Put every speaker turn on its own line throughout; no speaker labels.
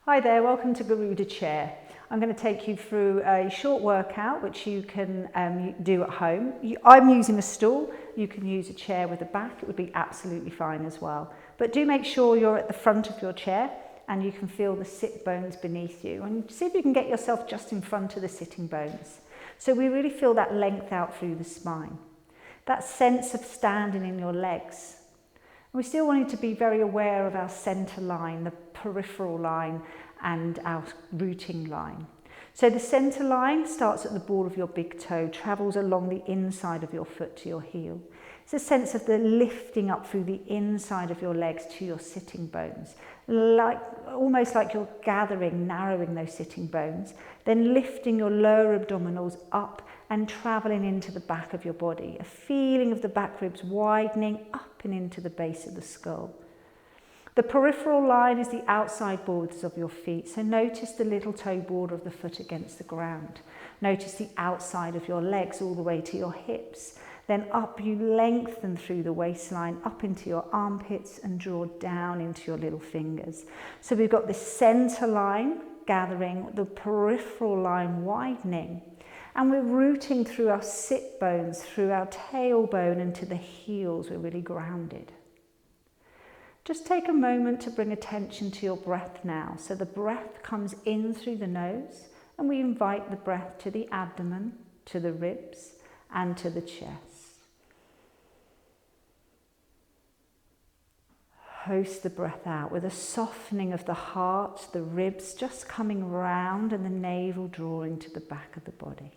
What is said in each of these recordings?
Hi there, welcome to Garuda Chair. I'm going to take you through a short workout which you can do at home. I'm using a stool, you can use a chair with a back, it would be absolutely fine as well. But do make sure you're at the front of your chair and you can feel the sit bones beneath you. And see if you can get yourself just in front of the sitting bones. So we really feel that length out through the spine. That sense of standing in your legs. We still wanted to be very aware of our centre line, the peripheral line and our rooting line. So the centre line starts at the ball of your big toe, travels along the inside of your foot to your heel. It's a sense of the lifting up through the inside of your legs to your sitting bones, almost like you're gathering, narrowing those sitting bones, then lifting your lower abdominals up and travelling into the back of your body, a feeling of the back ribs widening up and into the base of the skull. The peripheral line is the outside borders of your feet, so notice the little toe border of the foot against the ground. Notice the outside of your legs all the way to your hips. Then up you lengthen through the waistline, up into your armpits and draw down into your little fingers. So we've got this centre line gathering, the peripheral line widening. And we're rooting through our sit bones, through our tailbone and to the heels. We're really grounded. Just take a moment to bring attention to your breath now. So the breath comes in through the nose and we invite the breath to the abdomen, to the ribs and to the chest. Host the breath out with a softening of the heart, the ribs just coming round and the navel drawing to the back of the body.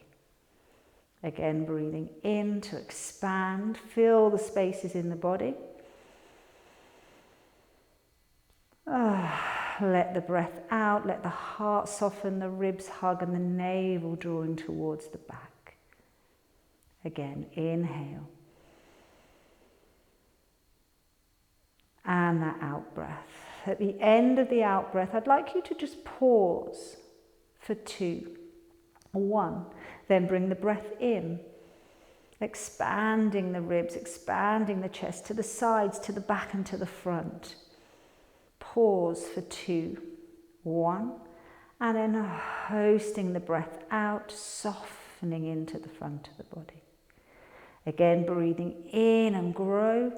Again, breathing in to expand, fill the spaces in the body. Let the breath out, let the heart soften, the ribs hug and the navel drawing towards the back. Again, inhale. And that out breath. At the end of the out breath, I'd like you to just pause for 2. 1. Then bring the breath in, expanding the ribs, expanding the chest to the sides, to the back and to the front. Pause for 2. 1. And then hosting the breath out, softening into the front of the body. Again, breathing in and grow.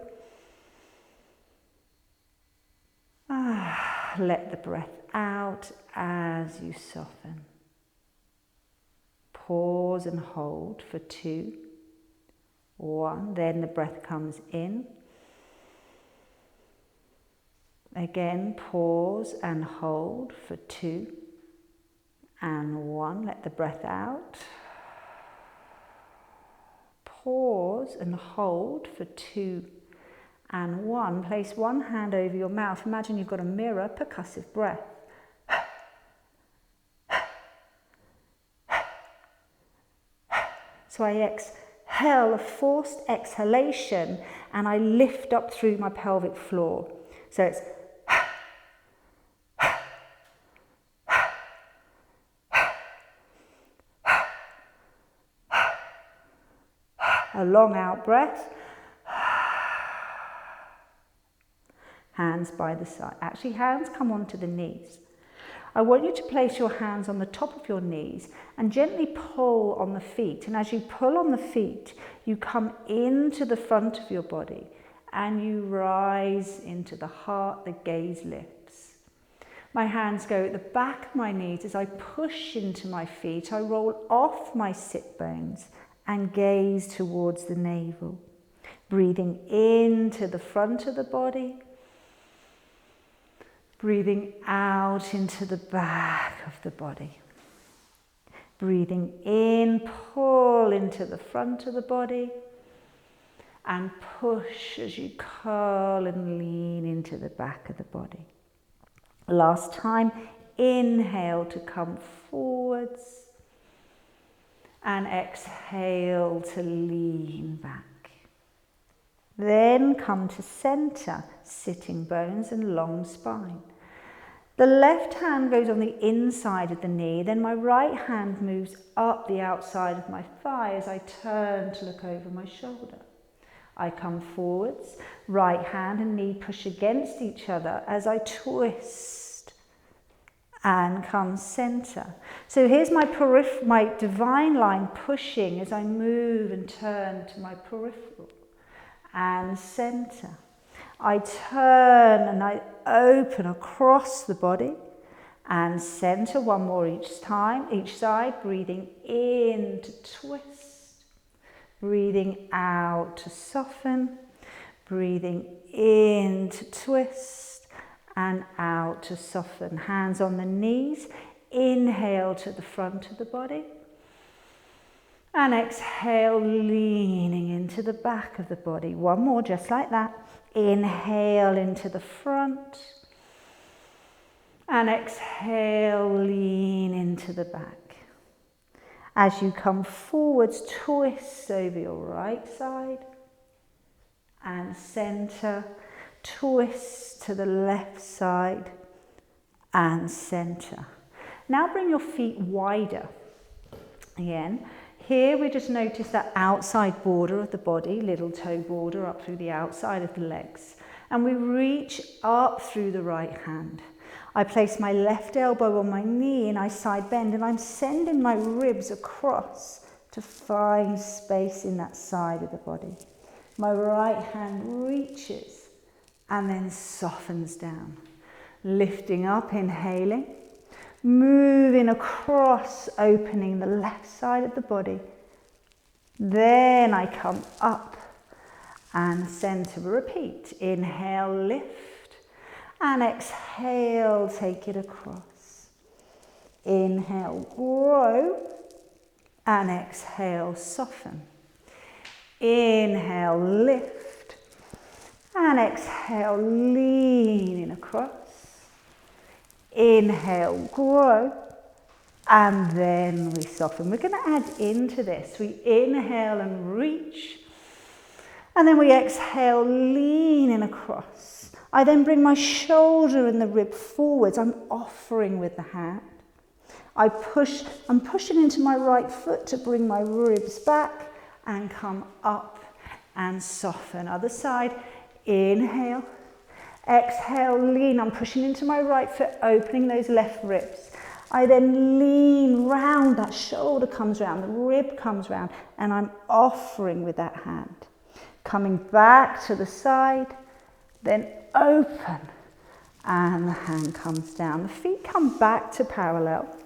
Let the breath out as you soften. Pause and hold for 2. 1. Then the breath comes in. Again, pause and hold for 2. And 1. Let the breath out. Pause and hold for 2. And 1. Place one hand over your mouth. Imagine you've got a mirror, percussive breath. So I exhale, a forced exhalation, and I lift up through my pelvic floor. So it's a long out breath. Hands by the side. Actually, hands come onto the knees. I want you to place your hands on the top of your knees and gently pull on the feet. And as you pull on the feet, you come into the front of your body and you rise into the heart, the gaze lifts. My hands go at the back of my knees as I push into my feet. I roll off my sit bones and gaze towards the navel. Breathing into the front of the body. Breathing out into the back of the body. Breathing in, pull into the front of the body. And push as you curl and lean into the back of the body. Last time, inhale to come forwards. And exhale to lean back. Then come to center, sitting bones and long spine. The left hand goes on the inside of the knee, then my right hand moves up the outside of my thigh as I turn to look over my shoulder. I come forwards, right hand and knee push against each other as I twist and come center. So here's my divine line pushing as I move and turn to my peripheral and center. I turn and I open across the body and center. One more each time, each side, breathing in to twist, breathing out to soften, breathing in to twist and out to soften. Hands on the knees, inhale to the front of the body and exhale, leaning into the back of the body. One more, just like that. Inhale into the front and exhale, lean into the back. As you come forwards, twist over your right side and center, twist to the left side and center. Now bring your feet wider. Again, here we just notice that outside border of the body, little toe border up through the outside of the legs. And we reach up through the right hand. I place my left elbow on my knee and I side bend and I'm sending my ribs across to find space in that side of the body. My right hand reaches and then softens down. Lifting up, inhaling. Moving across, opening the left side of the body. Then I come up and center. Repeat. Inhale, lift. And exhale, take it across. Inhale, grow. And exhale, soften. Inhale, lift. And exhale, leaning across. Inhale, grow, and then we soften. We're going to add into this. We inhale and reach, and then we exhale, leaning across. I then bring my shoulder and the rib forwards. I'm offering with the hand. I'm pushing into my right foot to bring my ribs back and come up and soften. Other side, inhale. Exhale, lean. I'm pushing into my right foot, opening those left ribs. I then lean round, that shoulder comes round, the rib comes round, and I'm offering with that hand. Coming back to the side, then open, and the hand comes down. The feet come back to parallel.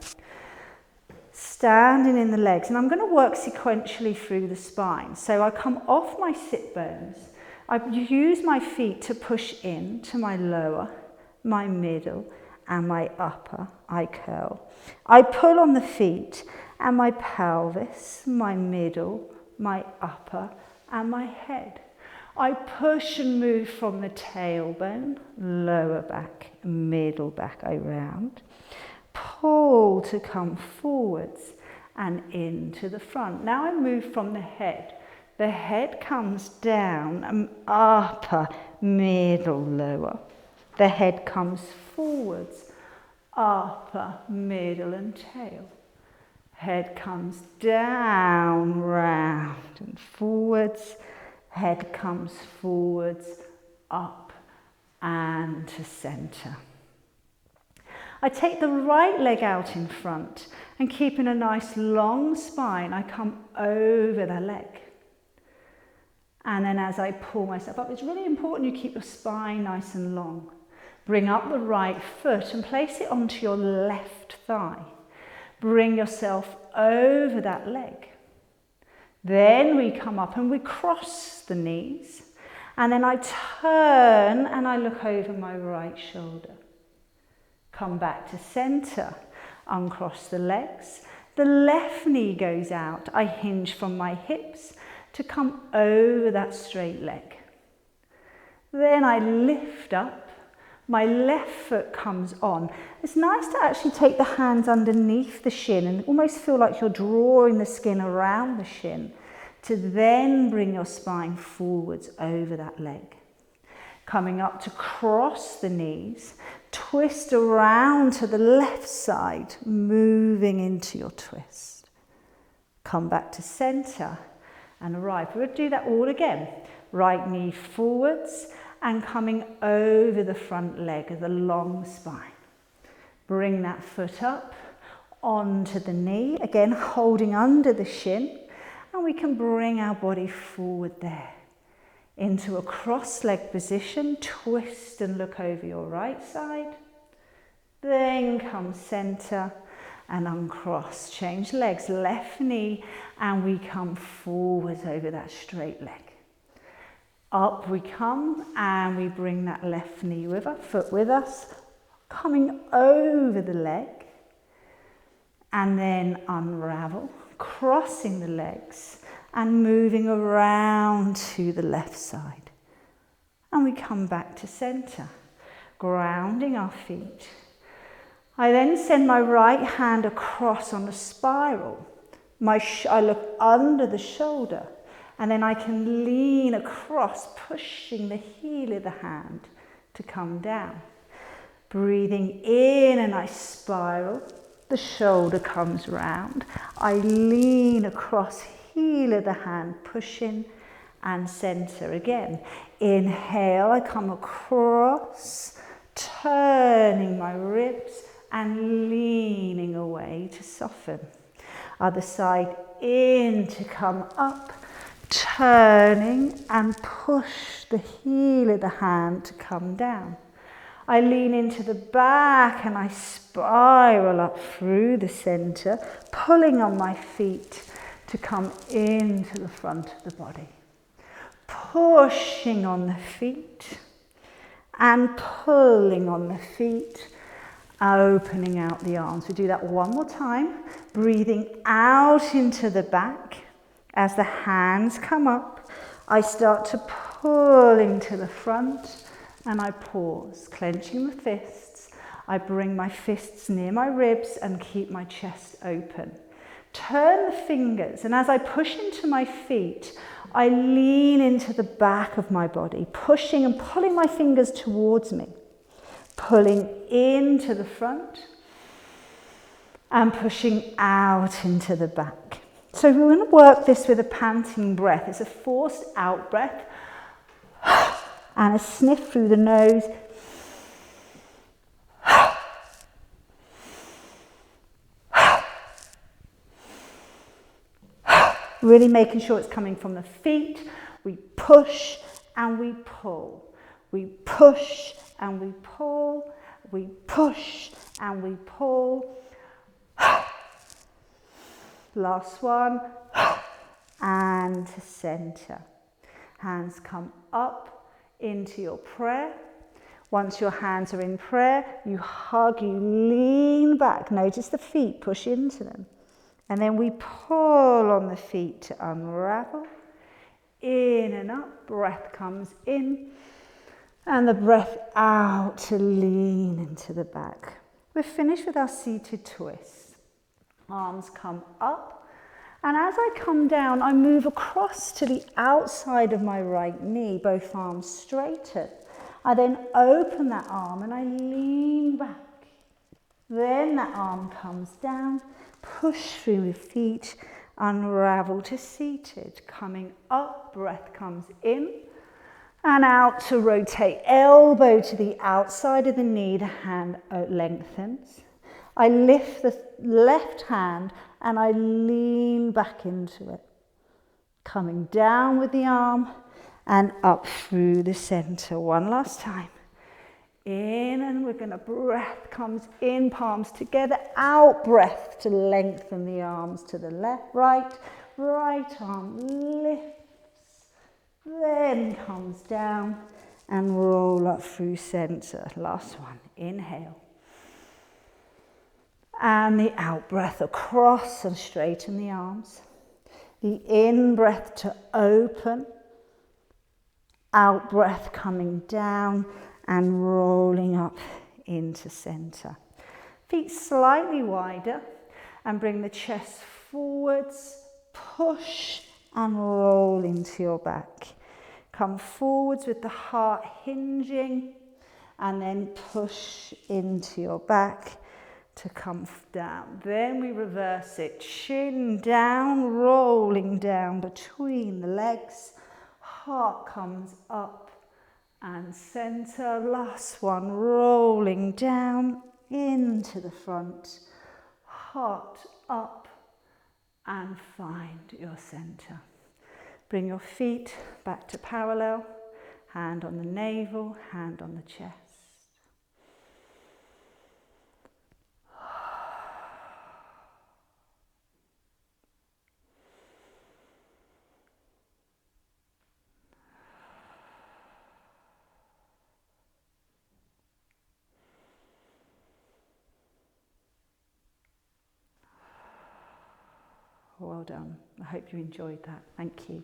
Standing in the legs, and I'm going to work sequentially through the spine. So I come off my sit bones. I use my feet to push in to my lower, my middle, and my upper. I curl. I pull on the feet and my pelvis, my middle, my upper, and my head. I push and move from the tailbone, lower back, middle back, around. Pull to come forwards and into the front. Now I move from the head. The head comes down, upper, middle, lower. The head comes forwards, upper, middle, and tail. Head comes down, round, and forwards. Head comes forwards, up, and to center. I take the right leg out in front, and keeping a nice long spine, I come over the leg. And then as I pull myself up, it's really important you keep your spine nice and long. Bring up the right foot and place it onto your left thigh. Bring yourself over that leg. Then we come up and we cross the knees. And then I turn and I look over my right shoulder. Come back to center. Uncross the legs. The left knee goes out. I hinge from my hips to come over that straight leg. Then I lift up, my left foot comes on. It's nice to actually take the hands underneath the shin and almost feel like you're drawing the skin around the shin to then bring your spine forwards over that leg. Coming up to cross the knees, twist around to the left side, moving into your twist. Come back to center. And right, we're going to do that all again. Right knee forwards and coming over the front leg of the long spine. Bring that foot up onto the knee, again holding under the shin, and we can bring our body forward there into a cross-leg position. Twist and look over your right side. Then come center and uncross. Change legs, left knee, and we come forward over that straight leg. Up we come and we bring that left knee with us, foot with us, coming over the leg, and then unravel, crossing the legs and moving around to the left side. And we come back to center, grounding our feet. I then send my right hand across on a spiral. I look under the shoulder, and then I can lean across, pushing the heel of the hand to come down. Breathing in, and I spiral. The shoulder comes round. I lean across, heel of the hand, pushing, and center again. Inhale, I come across, turning my ribs and leaning away to soften. Other side, in to come up, turning and push the heel of the hand to come down. I lean into the back and I spiral up through the center, pulling on my feet to come into the front of the body. Pushing on the feet and pulling on the feet, opening out the arms. We do that one more time, breathing out into the back. As the hands come up, I start to pull into the front and I pause, clenching the fists. I bring my fists near my ribs and keep my chest open. Turn the fingers, and as I push into my feet, I lean into the back of my body, pushing and pulling my fingers towards me, pulling into the front and pushing out into the back. So we're going to work this with a panting breath. It's a forced out breath and a sniff through the nose. Really making sure it's coming from the feet. We push and we pull. We push and we pull. We push and we pull. Last one. And to center. Hands come up into your prayer. Once your hands are in prayer, you hug, you lean back. Notice the feet, push into them. And then we pull on the feet to unravel. In and up, breath comes in. And the breath out to lean into the back. We're finished with our seated twist. Arms come up. And as I come down, I move across to the outside of my right knee, both arms straighten. I then open that arm and I lean back. Then that arm comes down. Push through the feet, unravel to seated. Coming up, breath comes in and out to rotate. Elbow to the outside of the knee, the hand lengthens. I lift the left hand and I lean back into it. Coming down with the arm and up through the center. One last time. In, and we're going to, breath comes in, palms together, out, breath to lengthen the arms to the left, right arm lifts, then comes down and roll up through center. Last one, inhale. And the out breath across and straighten the arms. The in breath to open, out breath coming down and rolling up into center. Feet slightly wider and bring the chest forwards, push and roll into your back. Come forwards with the heart hinging and then push into your back to come down. Then we reverse it, chin down, rolling down between the legs, heart comes up and center. Last one, rolling down into the front, heart up, and find your center. Bring your feet back to parallel, hand on the navel, hand on the chest. Well done. I hope you enjoyed that. Thank you.